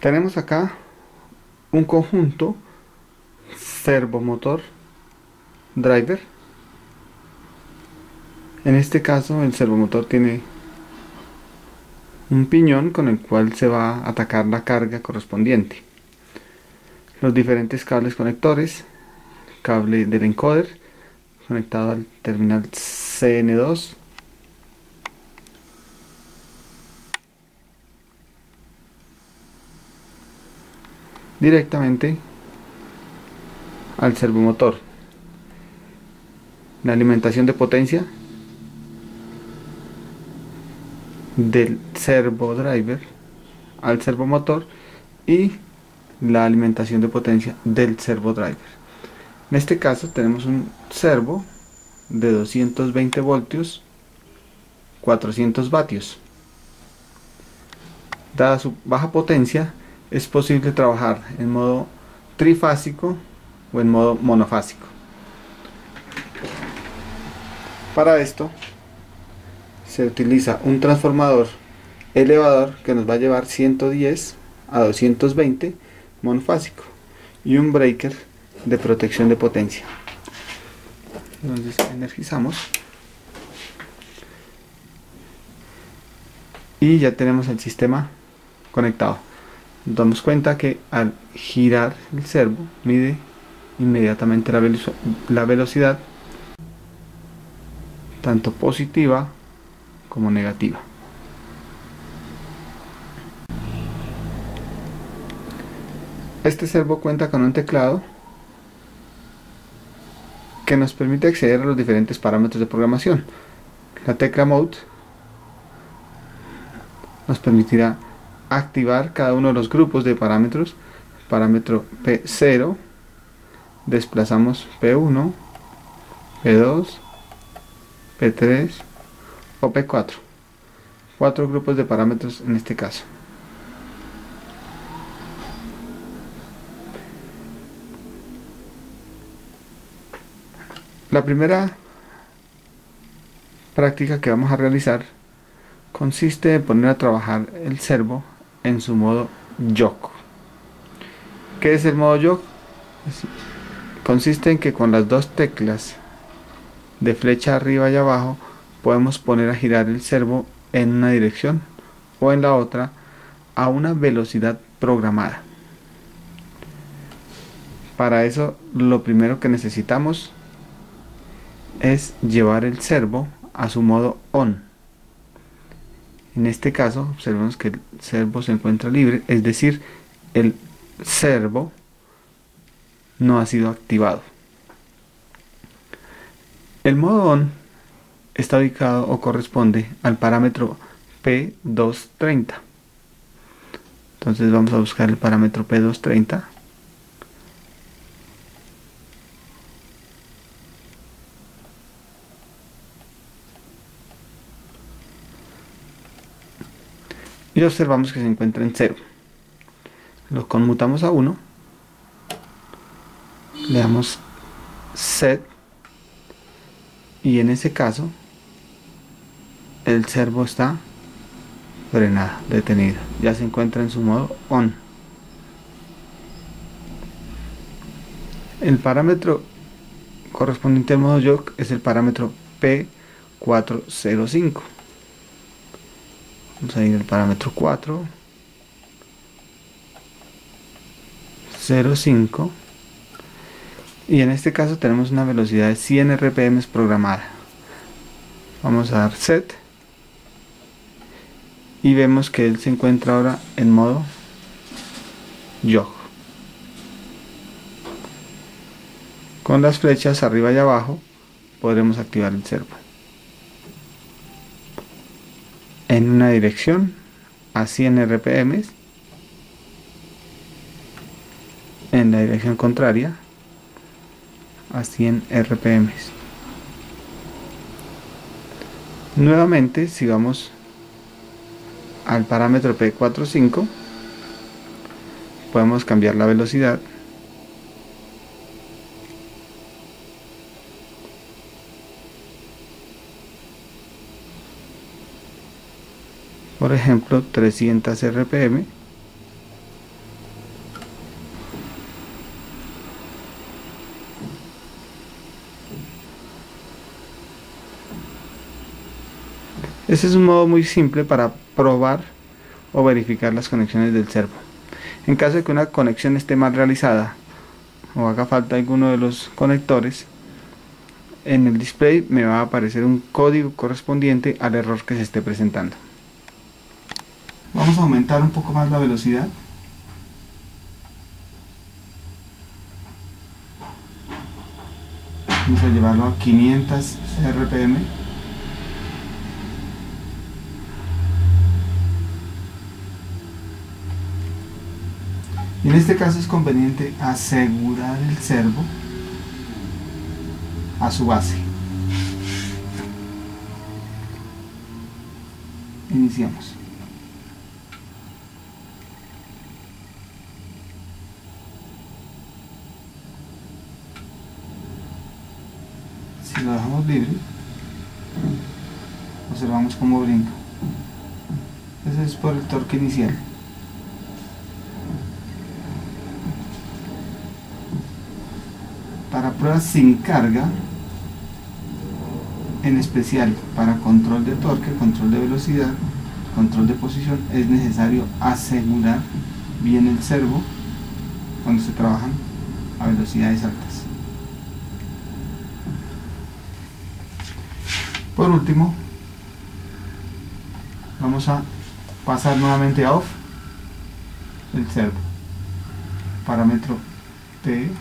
Tenemos acá un conjunto servomotor driver. En este caso el servomotor tiene un piñón con el cual se va a atacar la carga correspondiente. Los diferentes cables conectores, cable del encoder conectado al terminal CN2, directamente al servomotor. La alimentación de potencia del servo driver al servomotor y la alimentación de potencia del servo driver. En este caso tenemos un servo de 220 voltios, 400 vatios. Dada su baja potencia, es posible trabajar en modo trifásico o en modo monofásico. Para esto se utiliza un transformador elevador que nos va a llevar 110 a 220 monofásico y un breaker de protección de potencia. Entonces energizamos y ya tenemos el sistema conectado. Nos damos cuenta que al girar el servo mide inmediatamente la velocidad, tanto positiva como negativa. Este servo cuenta con un teclado que nos permite acceder a los diferentes parámetros de programación. La tecla Mode nos permitirá activar cada uno de los grupos de parámetros. Parámetro P0, desplazamos P1, P2, P3 o P4. 4 grupos de parámetros en este caso. La primera práctica que vamos a realizar consiste en poner a trabajar el servo en su modo jog. ¿Qué es el modo jog? Consiste en que con las dos teclas de flecha arriba y abajo podemos poner a girar el servo en una dirección o en la otra a una velocidad programada. Para eso lo primero que necesitamos es llevar el servo a su modo on. En este caso observemos que el servo se encuentra libre, es decir, el servo no ha sido activado. El modo on está ubicado o corresponde al parámetro P230. Entonces vamos a buscar el parámetro P230. Y observamos que se encuentra en 0. Lo conmutamos a 1. Le damos set. Y en ese caso el servo está frenado, detenido. Ya se encuentra en su modo on. El parámetro correspondiente al modo jog es el parámetro P405. Vamos a ir al parámetro 405 y en este caso tenemos una velocidad de 100 RPM programada. Vamos a dar set y vemos que él se encuentra ahora en modo jog. Con las flechas arriba y abajo podremos activar el servo en una dirección a 100 RPM, en la dirección contraria a 100 RPM. Nuevamente, si vamos al parámetro P45, podemos cambiar la velocidad por ejemplo 300 RPM Este es un modo muy simple para probar o verificar las conexiones del servo. En caso de que una conexión esté mal realizada o haga falta alguno de los conectores, en el display me va a aparecer un código correspondiente al error que se esté presentando. Vamos a aumentar un poco más la velocidad. Vamos a llevarlo a 500 RPM. Y en este caso es conveniente asegurar el servo a su base. Iniciamos. Si lo dejamos libre, observamos cómo brinca. Eso es por el torque inicial. Para pruebas sin carga, en especial para control de torque, control de velocidad, control de posición, es necesario asegurar bien el servo cuando se trabajan a velocidades altas. Por último, vamos a pasar nuevamente a off el servo. Parámetro P230.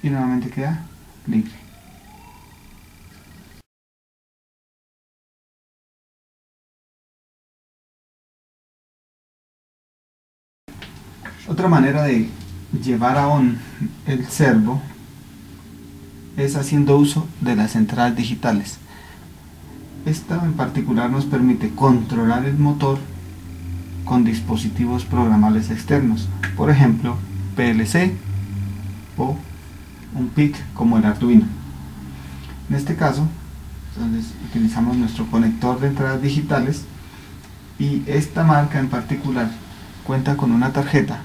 Y nuevamente queda libre. Otra manera de llevar a on el servo es haciendo uso de las entradas digitales. Esta en particular nos permite controlar el motor con dispositivos programables externos, por ejemplo PLC o un PIC como el Arduino. En este caso, entonces, utilizamos nuestro conector de entradas digitales, y esta marca en particular cuenta con una tarjeta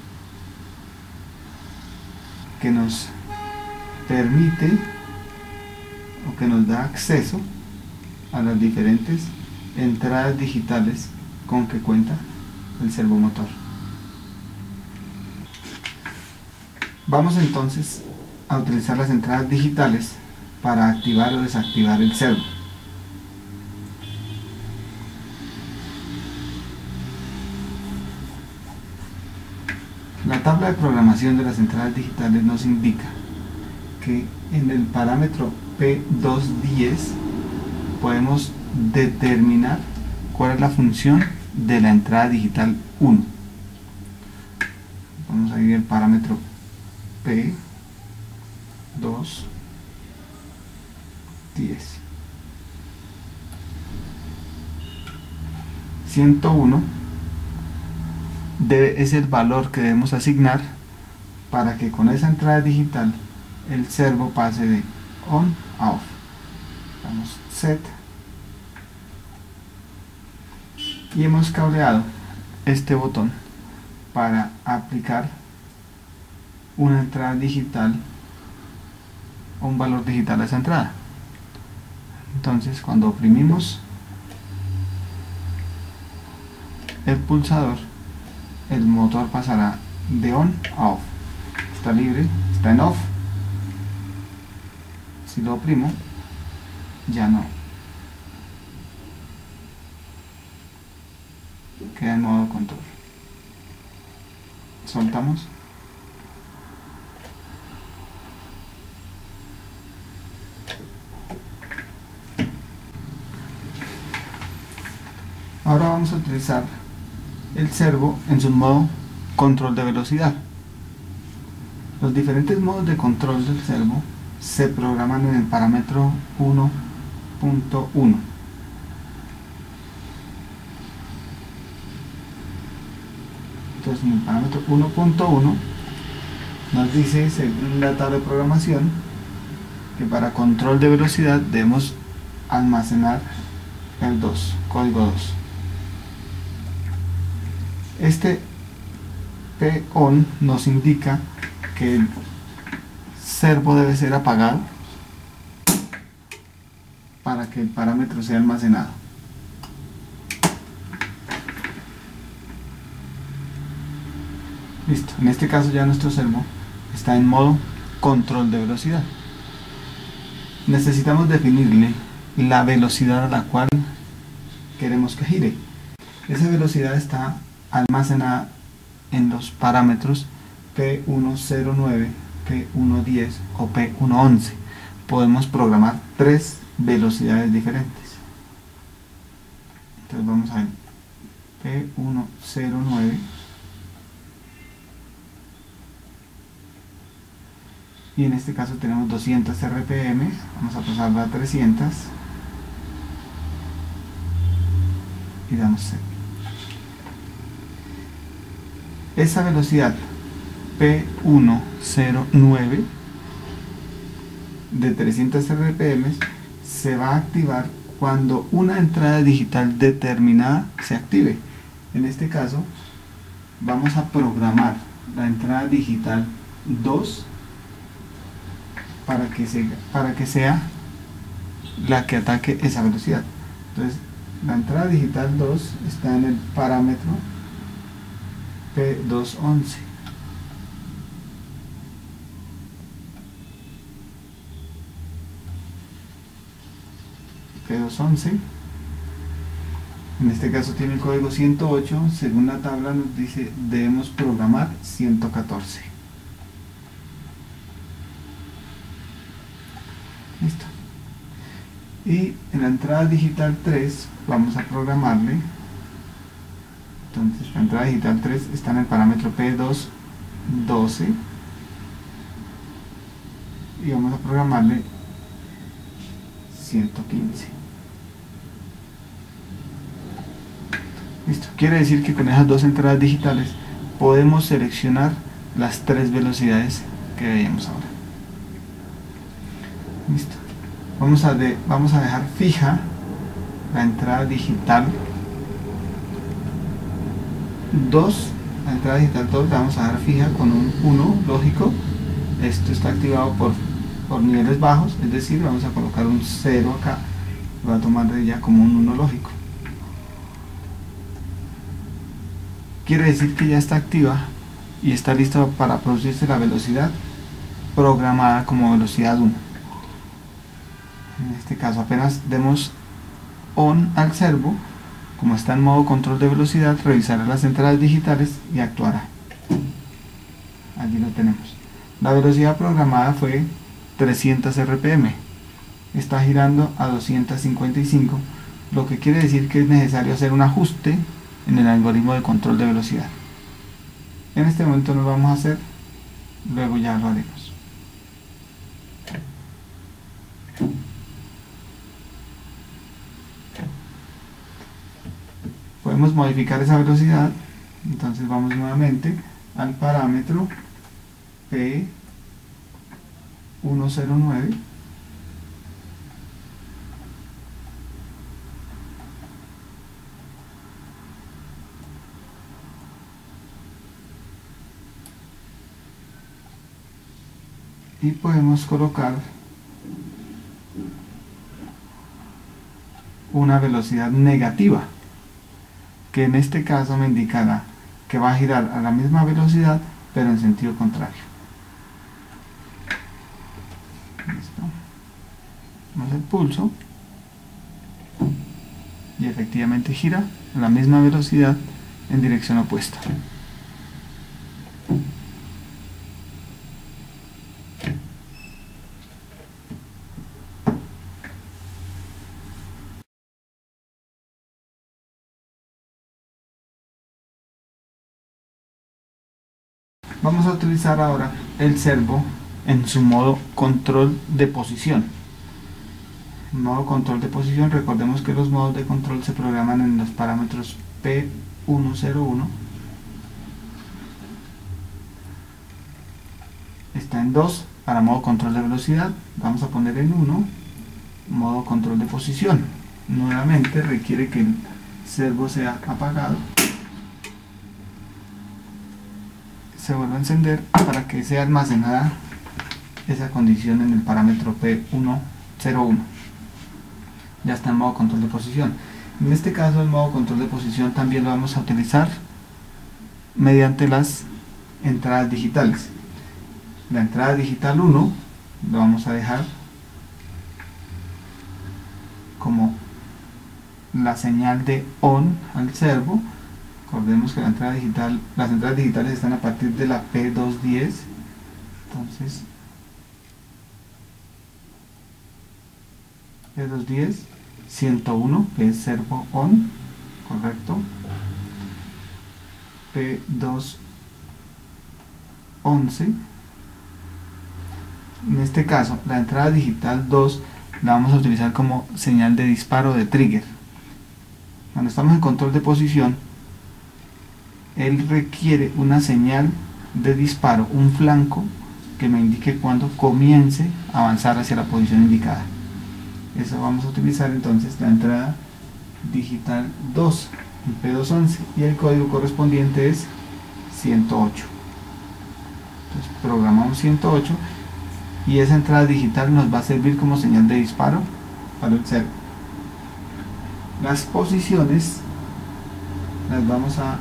que nos permite o que nos da acceso a las diferentes entradas digitales con que cuenta el servomotor. Vamos entonces a utilizar las entradas digitales para activar o desactivar el servo. La tabla de programación de las entradas digitales nos indica que en el parámetro P210 podemos determinar cuál es la función de la entrada digital 1. Vamos a ir al parámetro P210. 101 es el valor que debemos asignar para que con esa entrada digital el servo pase de on a off. Damos set y hemos cableado este botón para aplicar una entrada digital o un valor digital a esa entrada. Entonces, cuando oprimimos el pulsador, el motor pasará de on a off. Está libre, está en off. Si lo oprimo, ya no. Queda en modo control. Soltamos. Ahora vamos a utilizar el servo en su modo control de velocidad. Los diferentes modos de control del servo se programan en el parámetro 1.1. Entonces, en el parámetro 1.1 nos dice, según la tabla de programación, que para control de velocidad debemos almacenar el 2, código 2. Este P on nos indica que el servo debe ser apagado para que el parámetro sea almacenado. Listo, en este caso ya nuestro servo está en modo control de velocidad. Necesitamos definirle la velocidad a la cual queremos que gire. Esa velocidad está almacenada en los parámetros P109, P110 o P111. Podemos programar tres velocidades diferentes. Entonces vamos a ver P109 y en este caso tenemos 200 RPM, vamos a pasarla a 300 y damos set. Esa velocidad P109 de 300 RPM se va a activar cuando una entrada digital determinada se active. En este caso vamos a programar la entrada digital 2 para que sea la que ataque esa velocidad. Entonces la entrada digital 2 está en el parámetro P211. P211 en este caso tiene el código 108, según la tabla nos dice debemos programar 114. Listo. Y en la entrada digital 3 vamos a programarle, entonces la entrada digital 3 está en el parámetro P212 y vamos a programarle 115. Listo, quiere decir que con esas dos entradas digitales podemos seleccionar las tres velocidades que veíamos ahora. Listo. Vamos a dejar fija la entrada digital 2. La entrada digital 2 la vamos a dejar fija con un 1 lógico. Esto está activado por niveles bajos, es decir, vamos a colocar un 0 acá. Voy a tomar ya como un 1 lógico. Quiere decir que ya está activa y está listo para producirse la velocidad programada como velocidad 1. En este caso apenas demos on al servo, como está en modo control de velocidad, revisará las entradas digitales y actuará. Allí lo tenemos. La velocidad programada fue 300 RPM. Está girando a 255, lo que quiere decir que es necesario hacer un ajuste en el algoritmo de control de velocidad. En este momento no lo vamos a hacer, luego ya lo haremos. Podemos modificar esa velocidad, entonces vamos nuevamente al parámetro P109 y podemos colocar una velocidad negativa, que en este caso me indicará que va a girar a la misma velocidad pero en sentido contrario. Listo. Hacemos el pulso y efectivamente gira a la misma velocidad en dirección opuesta. Vamos a utilizar ahora el servo en su modo control de posición. En modo control de posición, recordemos que los modos de control se programan en los parámetros P101. Está en 2 para modo control de velocidad. Vamos a poner en 1 modo control de posición. Nuevamente requiere que el servo sea apagado. se vuelve a encender para que sea almacenada esa condición en el parámetro P101. Ya está en modo control de posición. En este caso el modo control de posición también lo vamos a utilizar mediante las entradas digitales. La entrada digital 1 lo vamos a dejar como la señal de ON al servo. Recordemos que las entradas digitales están a partir de la P210. Entonces P210 101, que es servo ON, correcto. P211, en este caso la entrada digital 2 la vamos a utilizar como señal de disparo de trigger. Cuando estamos en control de posición, él requiere una señal de disparo, un flanco que me indique cuando comience a avanzar hacia la posición indicada. Eso vamos a utilizar entonces la entrada digital 2 en P211 y el código correspondiente es 108. Entonces programamos 108 y esa entrada digital nos va a servir como señal de disparo para el servo. Las posiciones las vamos a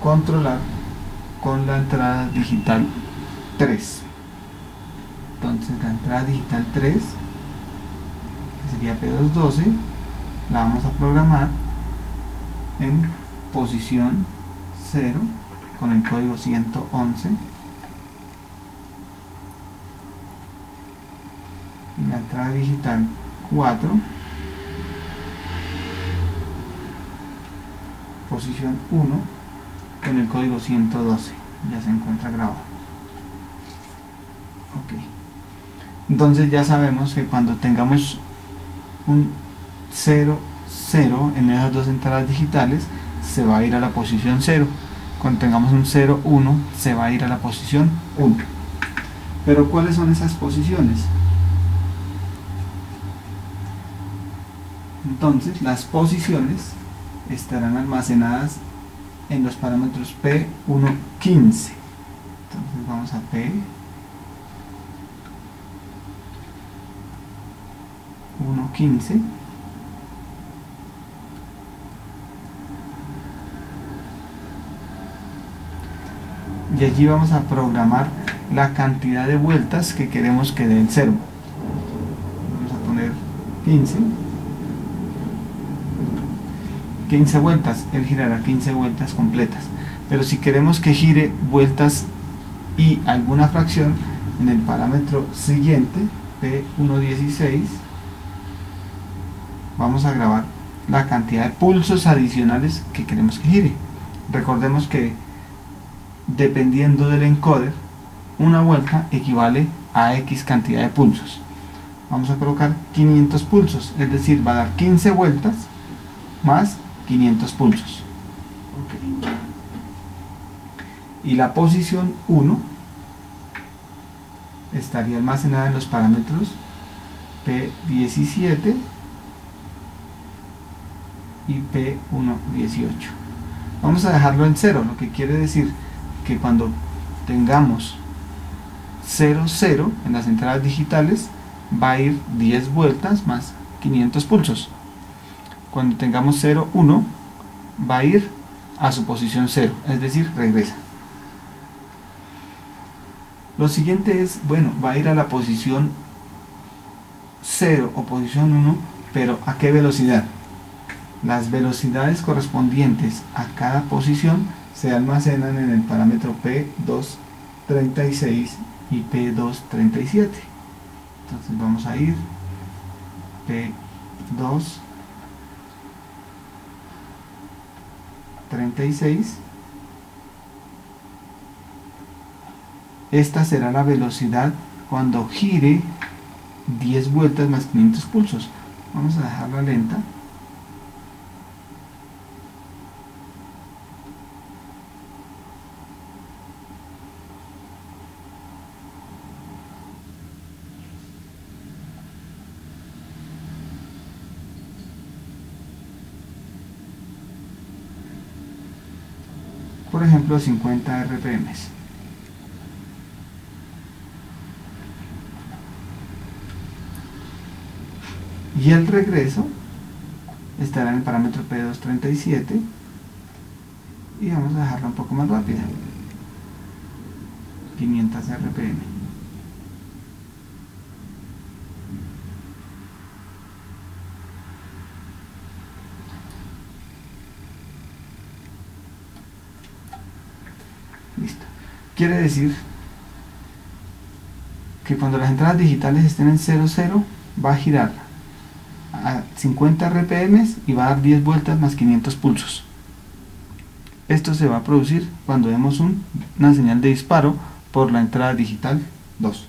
controlar con la entrada digital 3. Entonces la entrada digital 3, que sería P212, la vamos a programar en posición 0 con el código 111, y la entrada digital 4, posición 1 con el código 112. Ya se encuentra grabado. Ok. Entonces ya sabemos que cuando tengamos un 0, 0 en esas dos entradas digitales, se va a ir a la posición 0. Cuando tengamos un 0, 1, se va a ir a la posición 1. Pero ¿cuáles son esas posiciones? Entonces las posiciones estarán almacenadas en los parámetros P115. Entonces vamos a P115 y allí vamos a programar la cantidad de vueltas que queremos que dé el servo. Vamos a poner 15 vueltas, él girará 15 vueltas completas, pero si queremos que gire vueltas y alguna fracción, en el parámetro siguiente, P116, vamos a grabar la cantidad de pulsos adicionales que queremos que gire. Recordemos que dependiendo del encoder, una vuelta equivale a X cantidad de pulsos. Vamos a colocar 500 pulsos, es decir, va a dar 15 vueltas más 500 pulsos. Okay. Y la posición 1 estaría almacenada en los parámetros P17 y P118. Vamos a dejarlo en 0, lo que quiere decir que cuando tengamos 0, 0 en las entradas digitales, va a ir 10 vueltas más 500 pulsos. Cuando tengamos 0, 1, va a ir a su posición 0, es decir, regresa. Lo siguiente es, bueno, va a ir a la posición 0 o posición 1, pero ¿a qué velocidad? Las velocidades correspondientes a cada posición se almacenan en el parámetro P236 y P237. Entonces vamos a ir P236. Esta será la velocidad cuando gire 10 vueltas más 500 pulsos. Vamos a dejarla lenta. por ejemplo 50 RPM. Y el regreso estará en el parámetro P237 y vamos a dejarla un poco más rápida, 500 RPM. Listo. Quiere decir que cuando las entradas digitales estén en 00 va a girar a 50 RPM y va a dar 10 vueltas más 500 pulsos. Esto se va a producir cuando demos una señal de disparo por la entrada digital 2,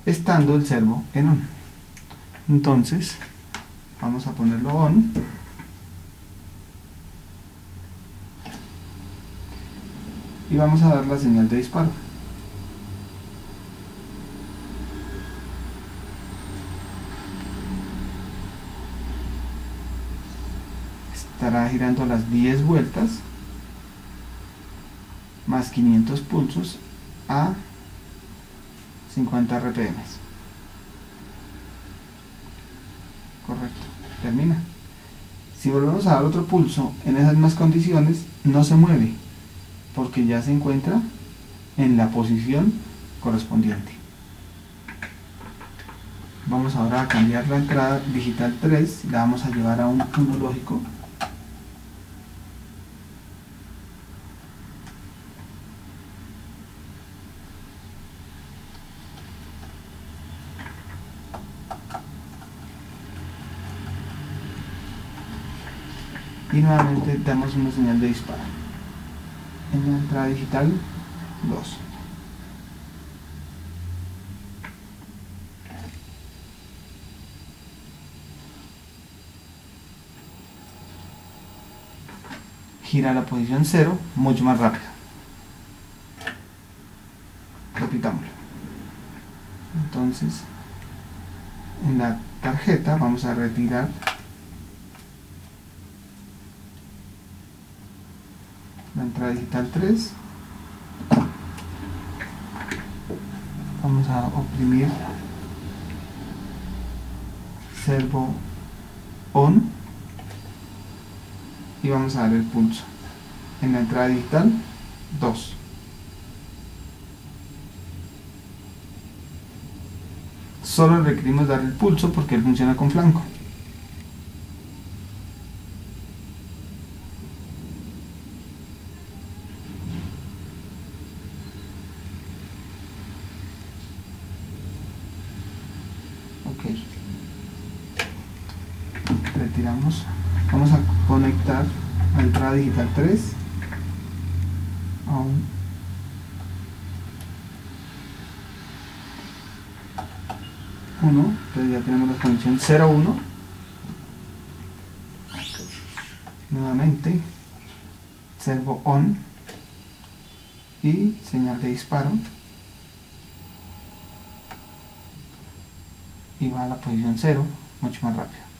estando el servo en ON. Entonces vamos a ponerlo ON y vamos a dar la señal de disparo. Estará girando las 10 vueltas más 500 pulsos a 50 RPM. Correcto, termina. Si volvemos a dar otro pulso en esas mismas condiciones, no se mueve porque ya se encuentra en la posición correspondiente. Vamos ahora a cambiar la entrada digital 3 y la vamos a llevar a un punto lógico. Y nuevamente damos una señal de disparo en la entrada digital 2. Gira a la posición 0 mucho más rápido. Repitámoslo. Entonces, en la tarjeta vamos a retirar la entrada digital 3, vamos a oprimir servo ON y vamos a dar el pulso en la entrada digital 2. Solo requerimos dar el pulso porque él funciona con flanco. Retiramos, vamos a conectar la entrada digital 3 a un uno, entonces ya tenemos la conexión 0-1. Nuevamente servo ON y señal de disparo y va a la posición 0 mucho más rápido.